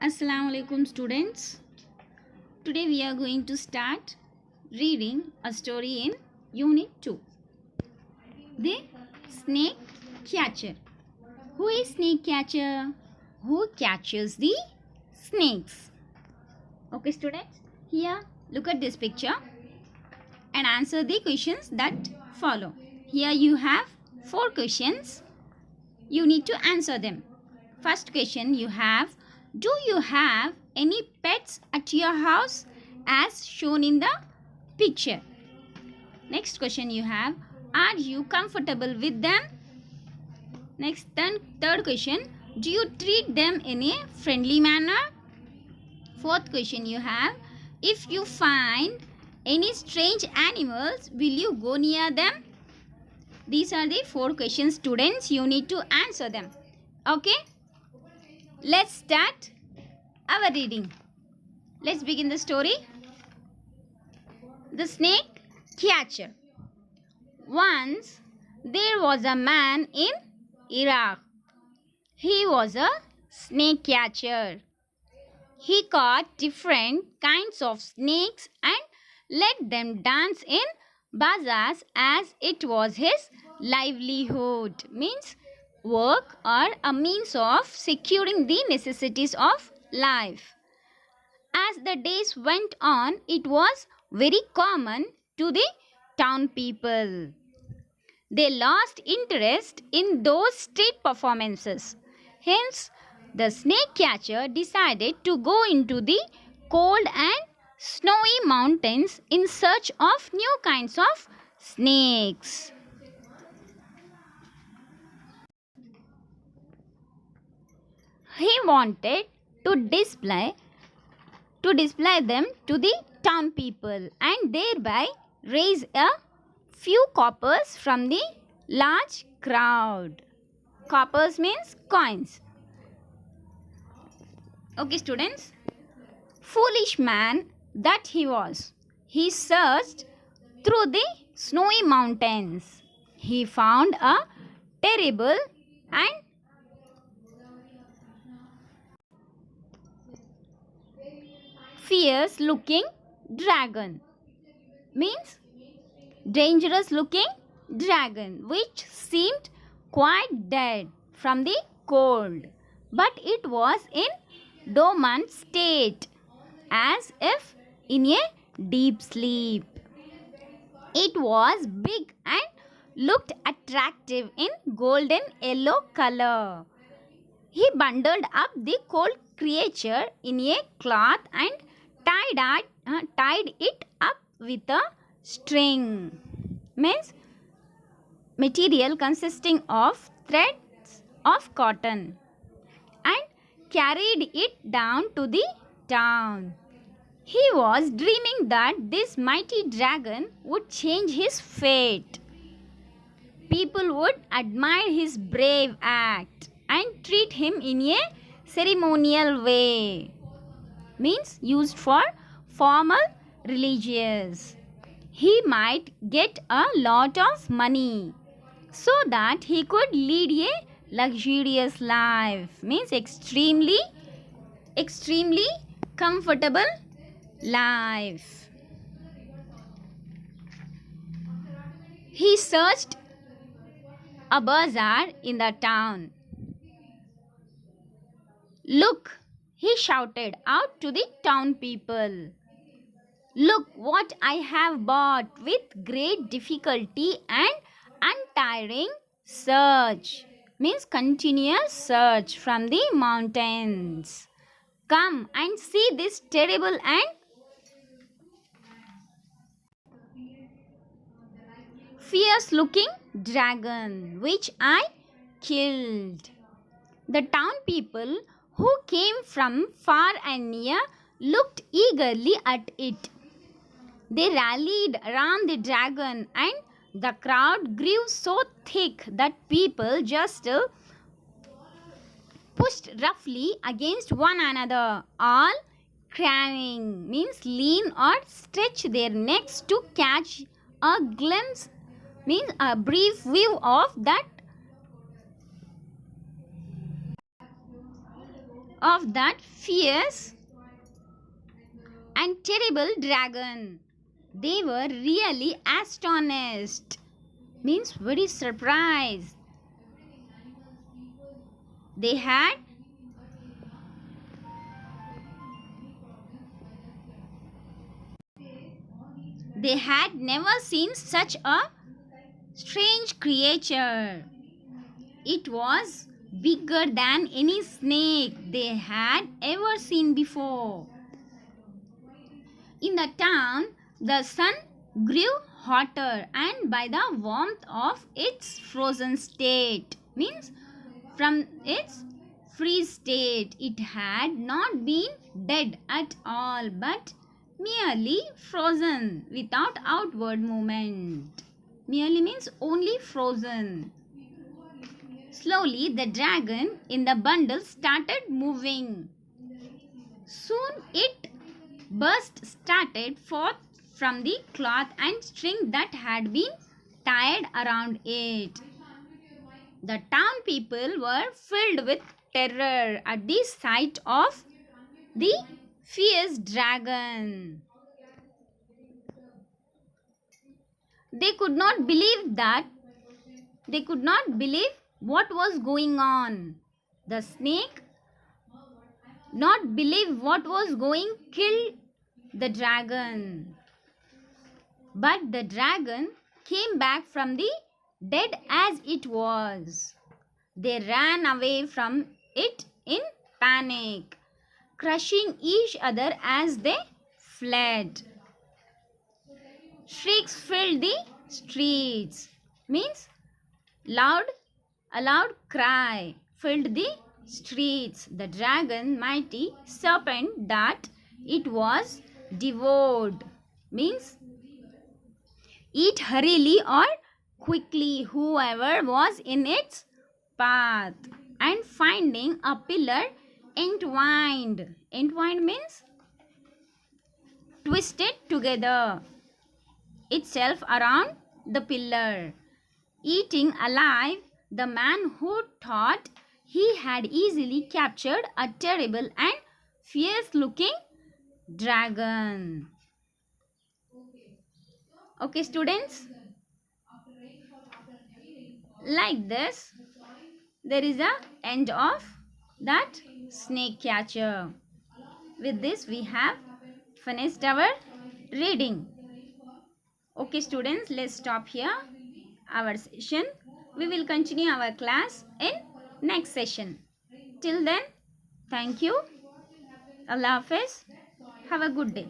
Assalamu alaikum students. Today we are going to start reading a story in Unit 2. The Snake Catcher. Who is Snake Catcher? Who catches the snakes? Okay students, here look at this picture and answer the questions that follow. Here you have 4 questions. You need to answer them. First question you have, do you have any pets at your house as shown in the picture? Next question you have, are you comfortable with them? Next, third question, do you treat them in a friendly manner? Fourth question you have, if you find any strange animals, will you go near them? These are the 4 questions students, you need to answer them. Okay? Let's start our reading. Let's begin the story. The Snake Catcher. Once there was a man in Iraq. He was a snake catcher. He caught different kinds of snakes and let them dance in bazaars as it was his livelihood. Means work or a means of securing the necessities of life. As the days went on, it was very common to the town people. They lost interest in those street performances. Hence, the snake catcher decided to go into the cold and snowy mountains in search of new kinds of snakes. He wanted to display them to the town people and thereby raise a few coppers from the large crowd. Coppers means coins. Okay students, foolish man that he was. He searched through the snowy mountains. He found a terrible and fierce looking dragon. Means dangerous looking dragon which seemed quite dead from the cold, but it was in dormant state as if in a deep sleep. It was big and looked attractive in golden yellow color. He bundled up the cold creature in a cloth and tied it up with a string. Means material consisting of threads of cotton, and carried it down to the town. He was dreaming that this mighty dragon would change his fate. People would admire his brave act and treat him in a ceremonial way. Means used for formal religious. He might get a lot of money so that he could lead a luxurious life. Means extremely comfortable life. He searched a bazaar in the town. Look, he shouted out to the town people. Look what I have bought with great difficulty and untiring search. Means continuous search from the mountains. Come and see this terrible and fierce looking dragon which I killed. The town people who came from far and near looked eagerly at it. They rallied around the dragon and the crowd grew so thick that people just pushed roughly against one another, all craning. Means lean or stretch their necks to catch a glimpse, means a brief view of that of that fierce and terrible dragon. They were really astonished, means very surprised. They had never seen such a strange creature. It was bigger than any snake they had ever seen before. In the town, the sun grew hotter, and by the warmth of its frozen state, means from its freeze state, it had not been dead at all, but merely frozen without outward movement. Merely means only frozen. Slowly, the dragon in the bundle started moving. Soon it started forth from the cloth and string that had been tied around it. The town people were filled with terror at the sight of the fierce dragon. They could not believe what was going on. The snake not believe what was going kill the dragon. But the dragon came back from the dead as it was. They ran away from it in panic, crushing each other as they fled. Shrieks filled the streets, means a loud cry filled the streets. The dragon, mighty serpent that it was, devoured, means eat hurriedly or quickly whoever was in its path, and finding a pillar entwined means twisted together itself around the pillar, eating alive the man who thought he had easily captured a terrible and fierce looking dragon. Okay students, like this there is a end of that snake catcher. With this we have finished our reading. Okay students, let's stop here our session. We will continue our class in next session. Till then, thank you. Allah Hafiz. Have a good day.